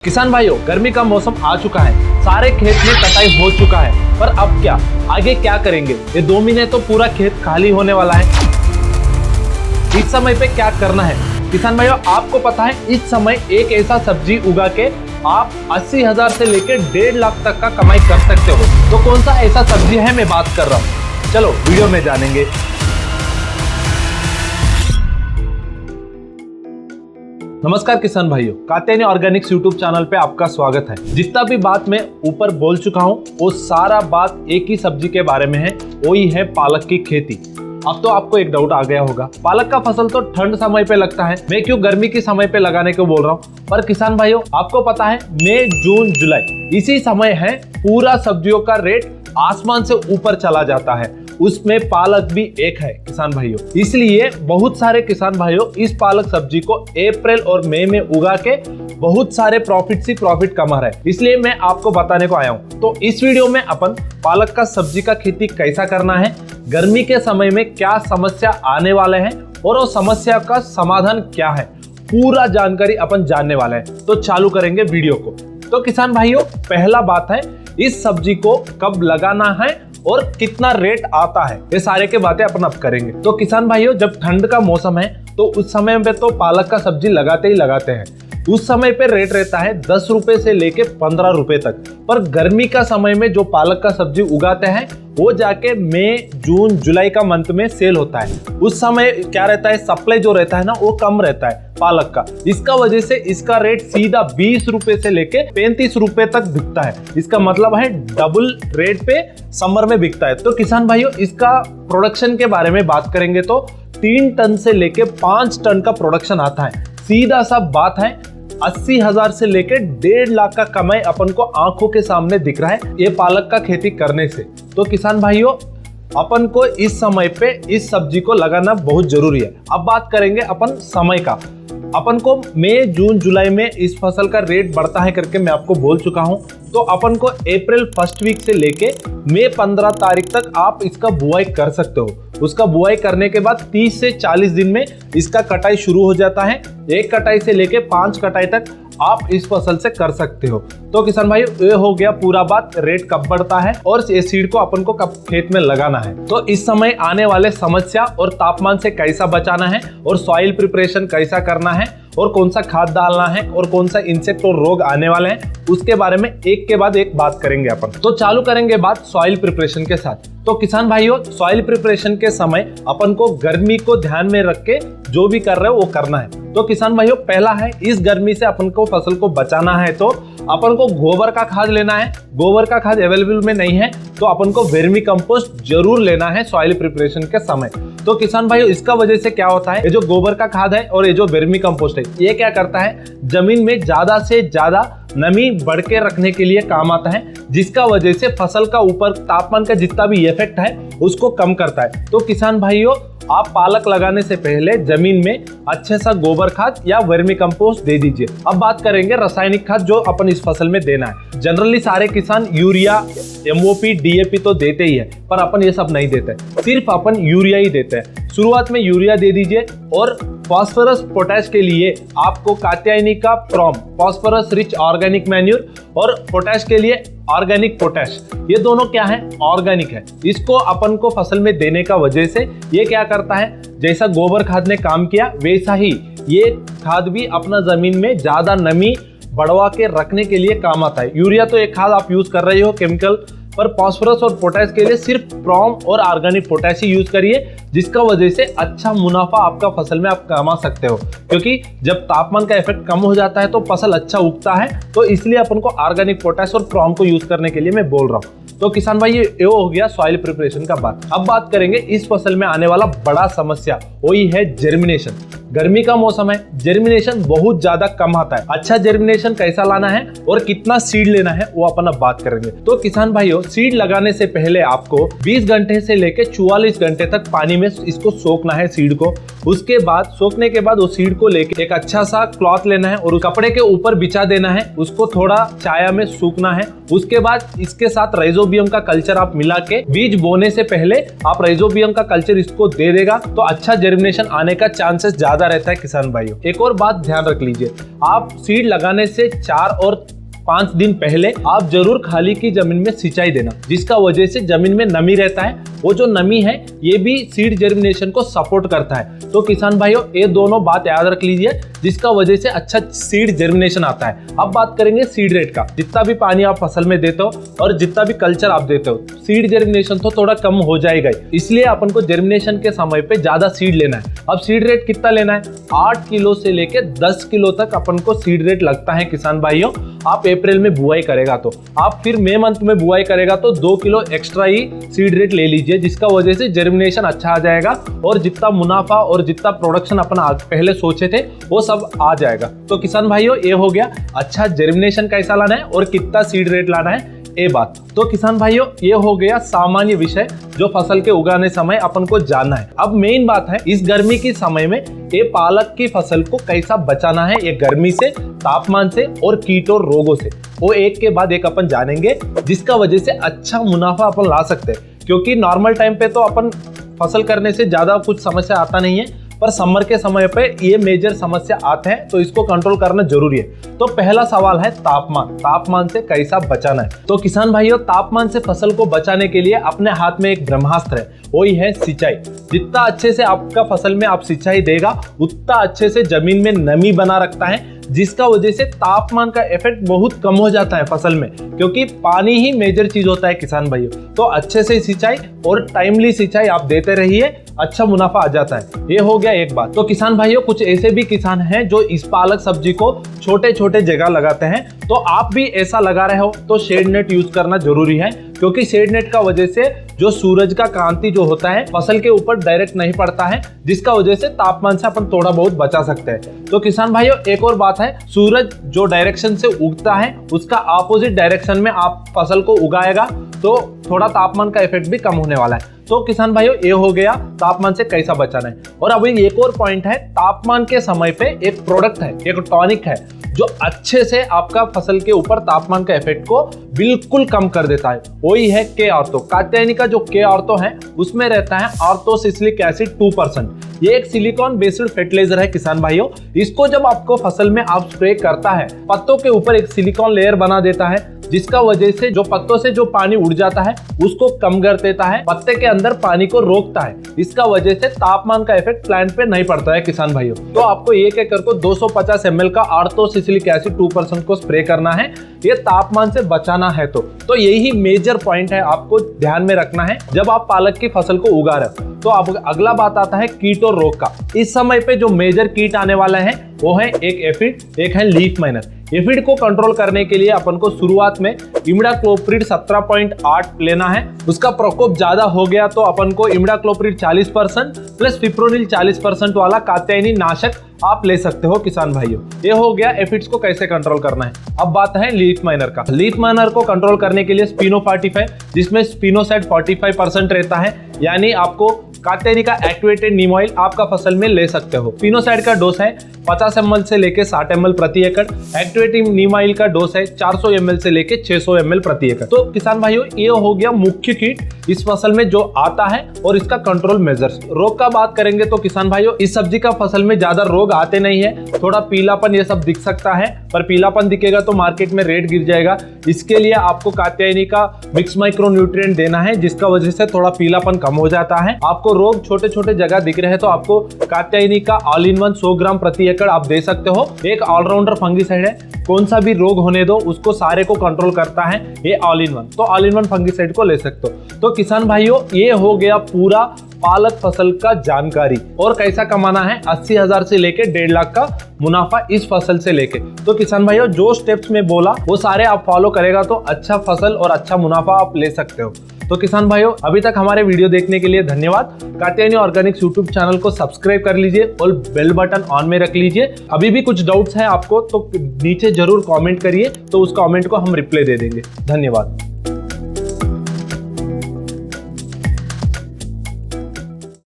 किसान भाइयों, गर्मी का मौसम आ चुका है। सारे खेत में कटाई हो चुका है, पर अब क्या, आगे क्या करेंगे? ये 2 महीने तो पूरा खेत खाली होने वाला है। इस समय पे क्या करना है? किसान भाइयों, आपको पता है इस समय एक ऐसा सब्जी उगा के आप 80,000 से लेकर 1.5 लाख तक का कमाई कर सकते हो। तो कौन सा ऐसा सब्जी है मैं बात कर रहा हूँ, चलो वीडियो में जानेंगे। नमस्कार किसान भाइयों, कात्यायनी ऑर्गेनिक्स यूट्यूब चैनल पे आपका स्वागत है। जितना भी बात मैं ऊपर बोल चुका हूँ वो सारा बात एक ही सब्जी के बारे में है, वही है पालक की खेती। अब तो आपको एक डाउट आ गया होगा, पालक का फसल तो ठंड समय पे लगता है, मैं क्यों गर्मी के समय पे लगाने को बोल रहा हूँ? पर किसान भाइयों, आपको पता है मई, जून, जुलाई इसी समय है पूरा सब्जियों का रेट आसमान से ऊपर चला जाता है, उसमें पालक भी एक है किसान भाइयों। इसलिए बहुत सारे किसान भाइयों इस पालक सब्जी को अप्रैल और मई में उगा के बहुत सारे प्रॉफिट कमा रहे हैं। इसलिए मैं आपको बताने को आया हूँ। तो इस वीडियो में अपन पालक का सब्जी का खेती कैसा करना है, गर्मी के समय में क्या समस्या आने वाले हैं और वो समस्या का समाधान क्या है, पूरा जानकारी अपन जानने वाले हैं। तो चालू करेंगे वीडियो को। तो किसान भाइयों, पहला बात है इस सब्जी को कब लगाना है और कितना रेट आता है, ये सारे के बातें अपन अब करेंगे। तो किसान भाइयों, जब ठंड का मौसम है तो उस समय पे तो पालक का सब्जी लगाते ही लगाते हैं। उस समय पे रेट रहता है 10 रुपए से लेके 15 रुपए तक। पर गर्मी का समय में जो पालक का सब्जी उगाते हैं वो जाके मई, जून, जुलाई का मंथ में सेल होता है। उस समय क्या रहता है, सप्लाई जो रहता है ना वो कम रहता है पालक का। इसका वजह से इसका रेट सीधा 20 रुपए से लेके 35 रुपए तक बिकता है। इसका मतलब है डबल रेट पे समर में बिकता है। तो किसान भाइयों, इसका प्रोडक्शन के बारे में बात करेंगे तो 3 टन से लेके 5 टन का प्रोडक्शन आता है। सीधा सा बात है 80,000 से लेके 1.5 लाख का कमाई अपन को आंखों के सामने दिख रहा है ये पालक का खेती करने से। तो किसान भाइयों, अपन को इस समय पे इस सब्जी को लगाना बहुत जरूरी है। अब बात करेंगे अपन समय का। अपन को मई, जून, जुलाई में इस फसल का रेट बढ़ता है करके मैं आपको बोल चुका हूं। तो अपन को अप्रैल फर्स्ट वीक से लेके मई 15 तारीख तक आप इसका बुआई कर सकते हो। उसका बुआई करने के बाद 30 से 40 दिन में इसका कटाई शुरू हो जाता है। 1 कटाई से लेके 5 कटाई तक आप इस फसल से कर सकते हो। तो किसान भाइयों, ये हो गया पूरा बात, रेट कब बढ़ता है और ये सीड को अपन को कब खेत में लगाना है। तो इस समय आने वाले समस्या और तापमान से कैसा बचाना है और सॉइल प्रिपरेशन कैसा करना है और कौन सा खाद डालना है और कौन सा इंसेक्ट और रोग आने वाले हैं, उसके बारे में एक के बाद एक बात करेंगे अपन। तो चालू करेंगे बात सॉइल प्रिपरेशन के साथ। तो किसान भाइयों, सॉइल प्रिपरेशन के समय अपन को गर्मी को ध्यान में रख के जो भी कर रहे हो वो करना है। तो किसान भाइयों, पहला है इस गर्मी से अपन को फसल को बचाना है तो अपन को गोबर का खाद लेना है। गोबर का खाद अवेलेबल में नहीं है तो अपन को वर्मी कंपोस्ट जरूर लेना है सॉइल प्रिपरेशन के समय। तो किसान भाइयों, इसका वजह से क्या होता है, ये जो गोबर का खाद है और ये जो वर्मी कंपोस्ट है, ये क्या करता है, जमीन में ज्यादा से ज्यादा नमी बढ़ के रखने के लिए काम आता है, जिसका वजह से फसल का ऊपर तापमान का जितना भी इफेक्ट है उसको कम करता है। तो किसान भाइयों, आप पालक लगाने से पहले जमीन में अच्छे सा गोबर खाद या वर्मी कंपोस्ट दे दीजिए। अब बात करेंगे रासायनिक खाद जो अपन इस फसल में देना है। जनरली सारे किसान यूरिया, MOP, DAP तो देते ही है, पर अपन ये सब नहीं देते, सिर्फ अपन यूरिया ही देते हैं। शुरुआत में यूरिया दे दीजिए और फास्फोरस पोटैश के लिए आपको कात्यायनी का PROM phosphorus rich organic manure और पोटैश के लिए ऑर्गेनिक पोटैश, ये दोनों क्या है, ऑर्गेनिक है। इसको अपन को फसल में देने का वजह से ये क्या करता है, जैसा गोबर खाद ने काम किया वैसा ही ये खाद भी अपना जमीन में ज्यादा नमी बढ़वा के रखने के लिए काम आता है। यूरिया तो एक खाद आप यूज कर रहे हो केमिकल, पर फास्फोरस और पोटैश के लिए सिर्फ प्रॉम और ऑर्गेनिक पोटैश ही यूज करिए, जिसका वजह से अच्छा मुनाफा आपका फसल में आप कमा सकते हो। क्योंकि जब तापमान का इफेक्ट कम हो जाता है तो फसल अच्छा उगता है, तो इसलिए अपन को ऑर्गेनिक पोटैश और प्रॉम को यूज करने के लिए मैं बोल रहा हूँ। तो किसान भाई, ये हो गया सॉइल प्रिपरेशन का बात। अब बात करेंगे इस फसल में आने वाला बड़ा समस्या, वही है जर्मिनेशन। गर्मी का मौसम है, जर्मिनेशन बहुत ज्यादा कम आता है। अच्छा जर्मिनेशन कैसा लाना है और कितना सीड लेना है वो अपन अब बात करेंगे। तो किसान भाइयों, सीड लगाने से पहले आपको 20 घंटे से लेकर 44 घंटे तक पानी में इसको सोखना है सीड को। उसके बाद सोखने के बाद वो सीड को लेकर एक अच्छा सा क्लॉथ लेना है और कपड़े के ऊपर बिछा देना है, उसको थोड़ा छाया में सूखना है। उसके बाद इसके साथ राइजोबियम का कल्चर आप मिला के बीज बोने से पहले आप राइजोबियम का कल्चर इसको दे देगा तो अच्छा जर्मिनेशन आने का चांसेस ज्यादा ज्यादा रहता है किसान भाइयों। एक और बात ध्यान रख लीजिए, आप सीड लगाने से 4 और 5 दिन पहले आप जरूर खाली की जमीन में सिंचाई देना, जिसका वजह से जमीन में नमी रहता है। वो जो नमी है ये भी सीड जर्मिनेशन को सपोर्ट करता है। तो किसान भाइयों ये दोनों बात याद रख लीजिए, जिसका वजह से अच्छा सीड जर्मिनेशन आता है। अब बात करेंगे सीड रेट का। जितना भी पानी आप फसल में देते हो और जितना भी कल्चर आप देते हो, सीड जर्मिनेशन तो थोड़ा कम हो जाएगा, इसलिए अपन को जर्मिनेशन के समय पे ज्यादा सीड लेना है। अब सीड रेट कितना लेना है, 8 किलो से लेके 10 किलो तक अपन को सीड रेट लगता है किसान भाइयों। आप अप्रैल में बुआई करेगा तो आप फिर मई मंथ में बुआई करेगा तो 2 किलो एक्स्ट्रा ही सीड रेट ले लीजिए, जिसका वजह से जर्मिनेशन अच्छा आ जाएगा और जितना मुनाफा और जितना प्रोडक्शन अपन पहले सोचे थे वो सब आ जाएगा। तो किसान भाइयों ये हो गया अच्छा जर्मिनेशन कैसा लाना है और कितना सीड रेट लाना है ये बात। तो किसान भाइयों ये हो गया सामान्य विषय जो फसल के उगाने समय अपन को जानना है। अब मेन बात है इस गर्मी के समय में ये पालक की फसल को कैसा बचाना है, ये गर्मी से, तापमान से और कीट और रोगों से। वो एक के बाद एक अपन जानेंगे, जिसका वजह से अच्छा मुनाफा अपन ला सकते हैं। क्योंकि नॉर्मल टाइम पे तो अपन फसल करने से ज्यादा कुछ समस्या आता नहीं है, पर समर के समय पे ये मेजर समस्या आते हैं, तो इसको कंट्रोल करना जरूरी है। तो पहला सवाल है तापमान से कैसा बचाना है। तो किसान भाइयों तापमान से फसल को बचाने के लिए अपने हाथ में एक ब्रह्मास्त्र है, वही है सिंचाई। जितना अच्छे से आपका फसल में आप सिंचाई देगा उतना अच्छे से जमीन में नमी बना रखता है, जिसका वजह से तापमान का इफेक्ट बहुत कम हो जाता है फसल में, क्योंकि पानी ही मेजर चीज होता है किसान भाइयों। तो अच्छे से सिंचाई और टाइमली सिंचाई आप देते रहिए, अच्छा मुनाफा आ जाता है। ये हो गया एक बात। तो किसान भाइयों कुछ ऐसे भी किसान हैं जो इस पालक सब्जी को छोटे छोटे जगह लगाते हैं, तो आप भी ऐसा लगा रहे हो तो शेड नेट यूज करना जरूरी है, क्योंकि शेड नेट का वजह से जो सूरज का कांति जो होता है फसल के ऊपर डायरेक्ट नहीं पड़ता है, जिसका वजह से तापमान से अपन थोड़ा बहुत बचा सकते हैं। तो किसान भाइयों एक और बात है, सूरज जो डायरेक्शन से उगता है उसका अपोजिट डायरेक्शन में आप फसल को उगाएगा तो थोड़ा तापमान का इफेक्ट भी कम होने वाला है। तो किसान भाइयों ये हो गया तापमान से कैसा बचाना है। और अभी एक और पॉइंट है, तापमान के समय पे एक प्रोडक्ट है, एक टॉनिक है जो अच्छे से आपका फसल के ऊपर तापमान का इफेक्ट को बिल्कुल कम कर देता है, वही है के ऑर्थो। कात्यायनी का जो के ऑर्थो है उसमें रहता है ऑर्थोसिलिक एसिड 2%। ये एक सिलिकॉन बेस्ड फर्टिलाइजर है किसान भाइयों। इसको जब आपको फसल में आप स्प्रे करता है, पत्तों के ऊपर एक सिलिकॉन लेयर बना देता है, जिसका वजह से जो पत्तों से जो पानी उड़ जाता है उसको कम कर देता है, पत्ते के अंदर पानी को रोकता है। इसका वजह से तापमान का इफेक्ट प्लांट पे नहीं पड़ता है किसान भाइयों। तो आपको एक एकड़ को 250 ml का ऑर्थोसिलिक एसिड 2% को स्प्रे करना है, ये तापमान से बचाना है। तो यही मेजर पॉइंट है, आपको ध्यान में रखना है जब आप पालक की फसल को उगा रहे हो। तो अब अगला बात आता है कीट और रोग का। इस समय पे जो मेजर कीट आने वाला है वो है एक एफिड, एक है लीफ माइनर। एफिड को कंट्रोल करने के लिए अपन को शुरुआत में इमिडाक्लोप्रिड 17.8 लेना है। उसका प्रकोप ज्यादा हो गया तो अपन को इमिडाक्लोप्रिड 40% प्लस फिप्रोनिल 40% वाला कात्यायनी नाशक आप ले सकते हो किसान भाइयों। ये हो गया एफिड्स को कैसे कंट्रोल करना है। अब बात है लीफ माइनर का। लीफ माइनर को कंट्रोल करने के लिए स्पिनो 45, जिसमें स्पिनोसाइड 45% रहता है, यानी आपको कात्यायनी का एक्टिवेटेड नीम ऑयल आपका फसल में ले सकते हो। स्पिनोसाइड का डोज है 50 ml से लेके 60 ml प्रति एकड़। एक्टिवेटेड नीम ऑयल का डोज है 400 ml से लेके 600 ml प्रति एकड़। तो किसान भाइयों ये हो गया मुख्य कीट इस फसल में जो आता है और इसका कंट्रोल मेजर्स। रोग का बात करेंगे तो किसान भाइयों इस सब्जी का फसल में ज्यादा रोग आते नहीं है, थोड़ा पीलापन ये सब दिख सकता है, पर पीलापन दिखेगा तो मार्केट में रेट गिर जाएगा। इसके लिए आपको कात्यायनी का मिक्स माइक्रो न्यूट्रिएंट देना है, जिसका वजह से थोड़ा पीलापन कम हो जाता है। आपको रोग छोटे छोटे जगह दिख रहे हैं तो आपको कात्यायनी का ऑल इन वन 100 ग्राम प्रति एकड़ आप दे सकते हो। एक ऑलराउंडर फंगिसाइड है, कौन सा भी रोग होने दो उसको सारे को कंट्रोल करता है ये ऑल इन वन। तो ऑल इन वन फंगिसाइड को ले सकते हो। तो किसान भाइयों ये हो गया पूरा पालक फसल का जानकारी। और कैसा कमाना है 80,000 से लेके 1.5 लाख का मुनाफा इस फसल से लेके। तो किसान भाइयों जो स्टेप्स में बोला वो सारे आप फॉलो करेगा तो अच्छा फसल और अच्छा मुनाफा आप ले सकते हो। तो किसान भाइयों अभी तक हमारे वीडियो देखने के लिए धन्यवाद। कात्यायनी ऑर्गेनिक्स यूट्यूब चैनल को सब्सक्राइब कर लीजिए और बेल बटन ऑन में रख लीजिए। अभी भी कुछ डाउट्स है आपको तो नीचे जरूर कमेंट करिए, तो उस कमेंट को हम रिप्लाई दे देंगे। धन्यवाद।